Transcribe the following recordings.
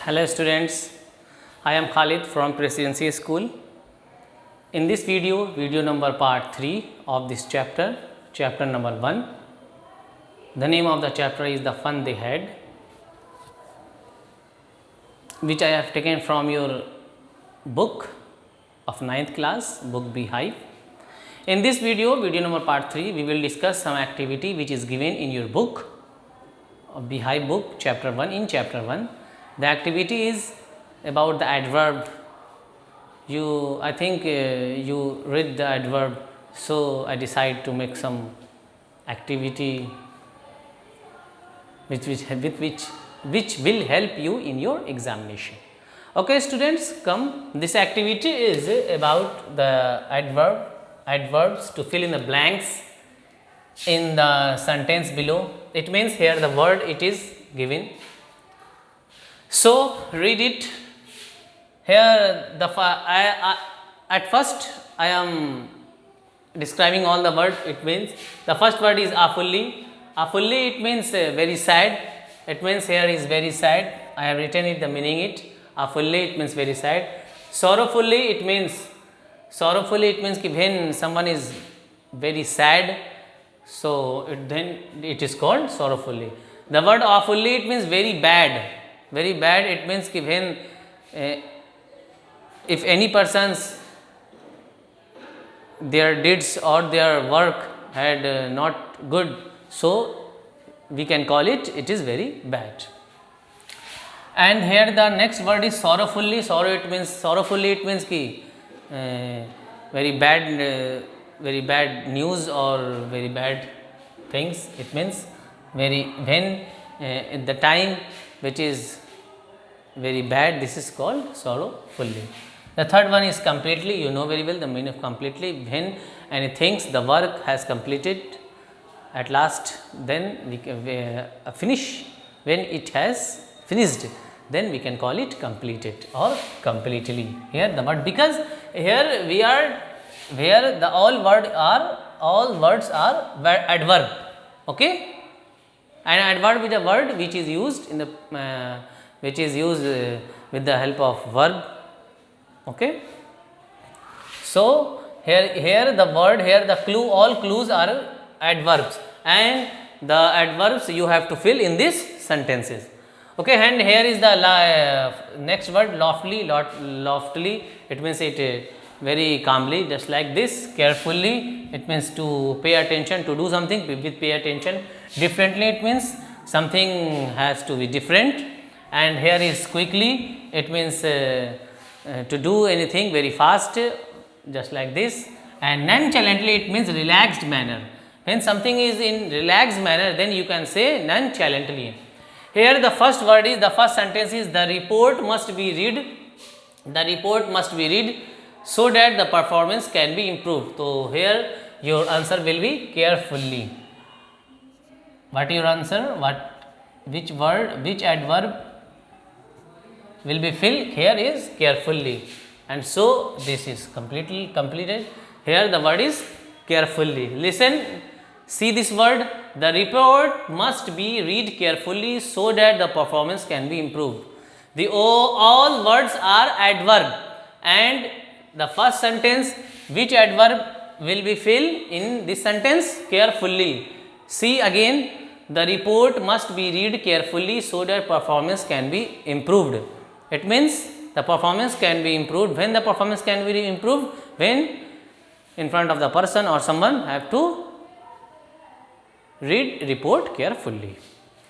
Hello students, I am Khalid from Presidency School. In this video number part 3 of this chapter, chapter number 1. The name of the chapter is The Fun They Had, which I have taken from your book of 9th class, book Beehive. In this video number part 3, we will discuss some activity which is given in your book, Beehive book, chapter 1. In chapter 1, the activity is about the adverb. I think you read the adverb, so I decide to make some activity which will help you in your examination. Okay, students, come. This activity is about the adverbs to fill in the blanks in the sentence below. It means here the word it is given. So read it. Here at first I am describing all the words. It means the first word is afully. Afully it means very sad. It means here is very sad. I have written it, the meaning it. Afully it means very sad. Sorrowfully it means ki when someone is very sad, so then it is called sorrowfully. The word awfully it means very bad. Very bad it means ki when if any person's their deeds or their work had not good, so we can call it is very bad. And here the next word is sorrowfully. Sorrowfully it means ki very bad news or very bad things. It means when at the time which is very bad, this is called sorrowfully. The third one is completely. You know very well the meaning of completely. When any thinks the work has completed at last, then we finish. When it has finished, then we can call it completed or completely. Here the word, because here we are where the all words are adverb. Okay, and adverb is a word which is used in the with the help of verb. Okay, so here the word, here the clue, all clues are adverbs, and the adverbs you have to fill in these sentences. Okay, and here is the next word, loftily. Loftily it means it very calmly, just like this. Carefully it means to pay attention, to do something with pay attention. Differently it means something has to be different. And here is quickly, it means to do anything very fast, just like this. And nonchalantly it means relaxed manner. When something is in relaxed manner, then you can say nonchalantly. Here the first word is, the first sentence is, the report must be read. The report must be read so that the performance can be improved. So here your answer will be carefully. What your answer? Which word, which adverb will be filled? Here is carefully, and so this is completely completed. Here the word is carefully. Listen, see this word. The report must be read carefully so that the performance can be improved. All words are adverb, and the first sentence, which adverb will be filled in this sentence? Carefully. See again, the report must be read carefully so that performance can be improved. It means the performance can be improved. When the performance can be improved? When in front of the person or someone have to read report carefully.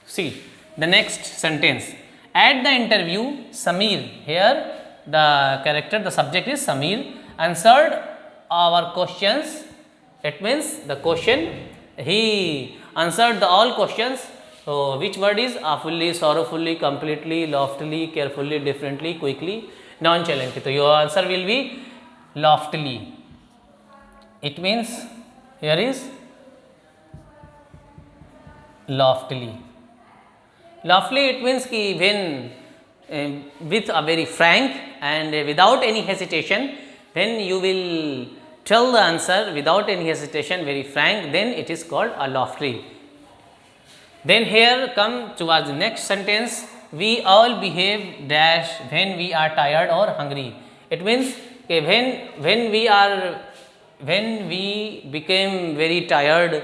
See the next sentence. At the interview, Samir, here the character, the subject is Samir, answered our questions. It means the question, he answered all questions. So which word is? Awfully, sorrowfully, completely, loftily, carefully, differently, quickly, nonchalantly. So your answer will be loftily. It means here is loftily. Loftily it means ki when with a very frank and without any hesitation, when you will tell the answer without any hesitation, very frank, then it is called a loftily. Then here come towards the next sentence, we all behave dash when we are tired or hungry. It means when we became very tired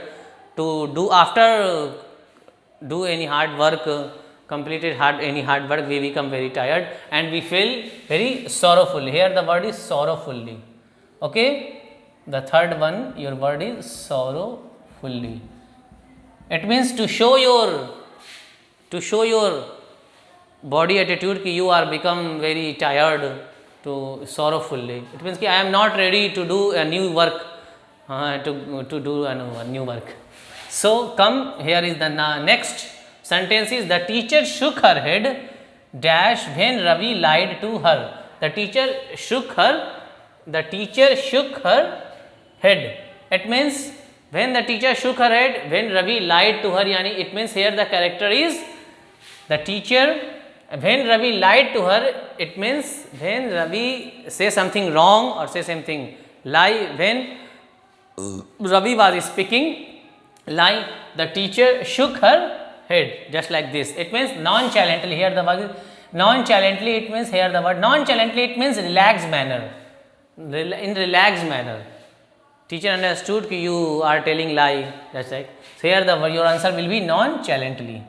to do after do any hard work, any hard work, we become very tired and we feel very sorrowful. Here the word is sorrowfully. Okay, the third one, your word is sorrowfully. It means to show your body attitude ki you are become very tired, to sorrowfully. It means ki I am not ready to do a new work, to do a new work. So come, here is the next sentence is, the teacher shook her head dash when Ravi lied to her. The teacher shook her head. It means when the teacher shook her head when Ravi lied to her, yani it means here the character is the teacher. When Ravi lied to her, it means when Ravi say something wrong or say something lie, when Ravi was speaking lie, the teacher shook her head just like this. It means nonchalantly. Here the word nonchalantly, it means here the word nonchalantly, it means relaxed manner. In relaxed manner, teacher understood कि you are telling lie, that's right. So here the your answer will be nonchalantly.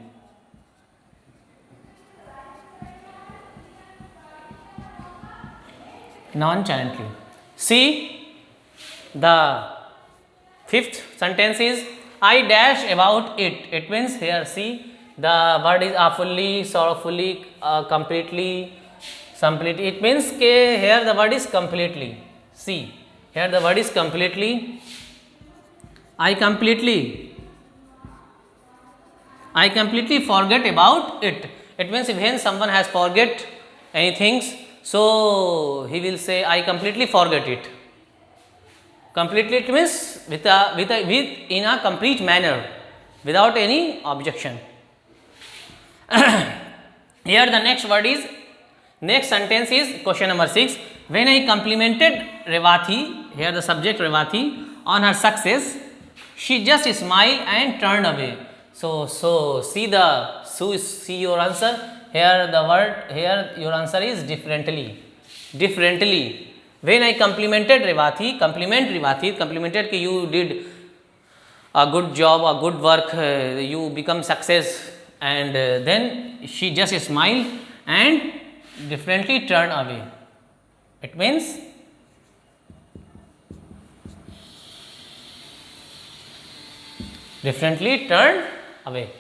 Nonchalantly. See, the fifth sentence is, I dash about it. It means here, see, the word is fully, sorrowfully, completely. It means ke here the word is completely. See, here the word is completely. I completely forget about it. It means when someone has forget anything, so he will say I completely forget it. Completely, it means with in a complete manner, without any objection. Here the next sentence is question number 6. When I complimented Revathi, here the subject Revathi, on her success, she just smiled and turned away. So see your answer. Here the word, here your answer is differently. When I complimented Revathi, complimented कि you did a good job, a good work, you become success, and then she just smiled and differently turned away. It means differently turned away.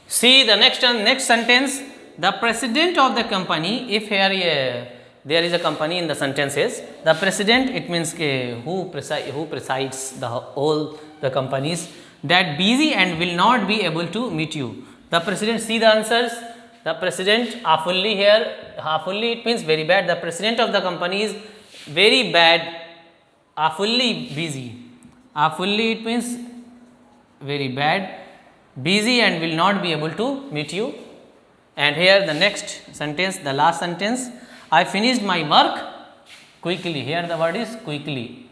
See the next sentence, the president of the company. If here there is a company in the sentences, the president, it means who presides the all the companies, that busy and will not be able to meet you. The president, see the answers. The president, fully here, fully it means very bad. The president of the company is very bad. Fully busy. Fully it means very bad. Busy and will not be able to meet you. And here the next sentence, the last sentence, I finished my work quickly. Here the word is quickly.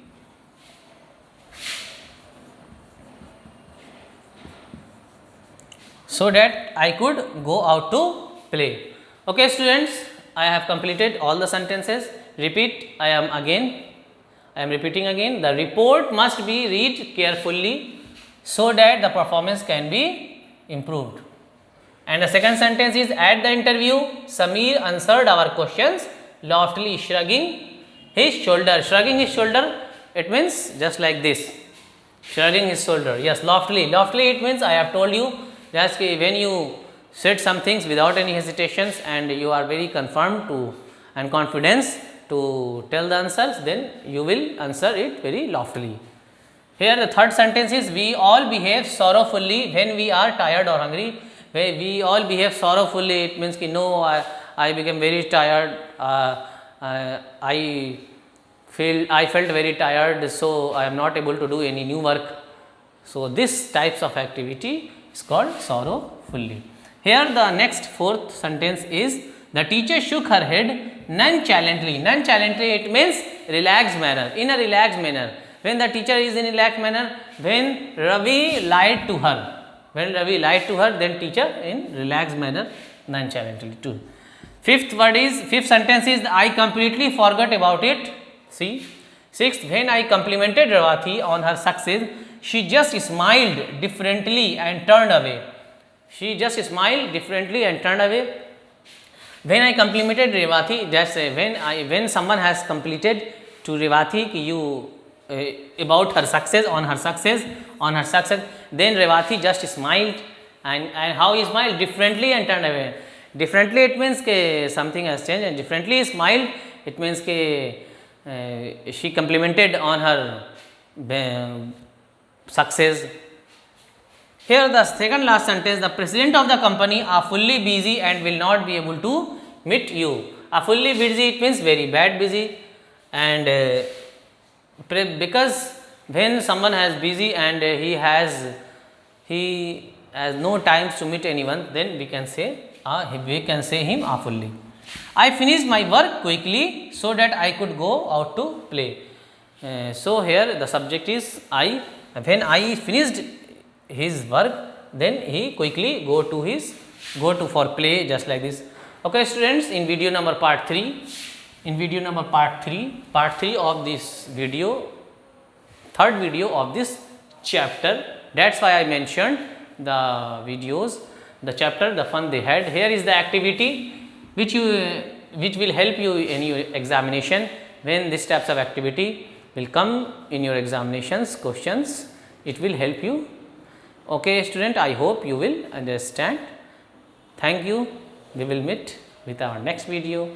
So that I could go out to play. Okay students, I have completed all the sentences. Repeat, I am repeating again. The report must be read carefully so that the performance can be improved. And the second sentence is, at the interview, Sameer answered our questions loftily, shrugging his shoulder. Shrugging his shoulder, it means just like this. Shrugging his shoulder. Yes, loftily. Loftily, it means I have told you that when you said some things without any hesitations and you are very confirmed and confidence to tell the answers, then you will answer it very loftily. Here the third sentence is, we all behave sorrowfully when we are tired or hungry. We all behave sorrowfully, it means ki no, I became very tired, I felt very tired, so I am not able to do any new work. So this types of activity is called sorrowfully. Here the next fourth sentence is, the teacher shook her head nonchalantly. Nonchalantly, it means relaxed manner, in a relaxed manner. When the teacher is in relaxed manner, when Ravi lied to her. When Ravi lied to her, then teacher in relaxed manner nonchalantly. Fifth sentence is I completely forgot about it. See. Sixth, when I complimented Revati on her success, she just smiled differently and turned away. She just smiled differently and turned away. When I complimented Revati, that's when someone has completed to Revati you about her success, on her success, then Revati just smiled, and how he smiled? Differently and turned away. Differently it means ke something has changed, and differently smiled it means ke she complimented on her success. Here the second last sentence, the president of the company are fully busy and will not be able to meet you. Are fully busy, it means very bad busy, and because when someone has busy and he has no times to meet anyone, then we can say him fully. I finished my work quickly so that I could go out to play. So here the subject is I. When I finished his work, then he quickly go to for play, just like this. Okay students, in video number part 3 of this video, third video of this chapter, that's why I mentioned the videos, the chapter, the fun they had. Here is the activity which will help you in your examination. When this types of activity will come in your examinations questions, it will help you. Okay student, I hope you will understand. Thank you. We will meet with our next video.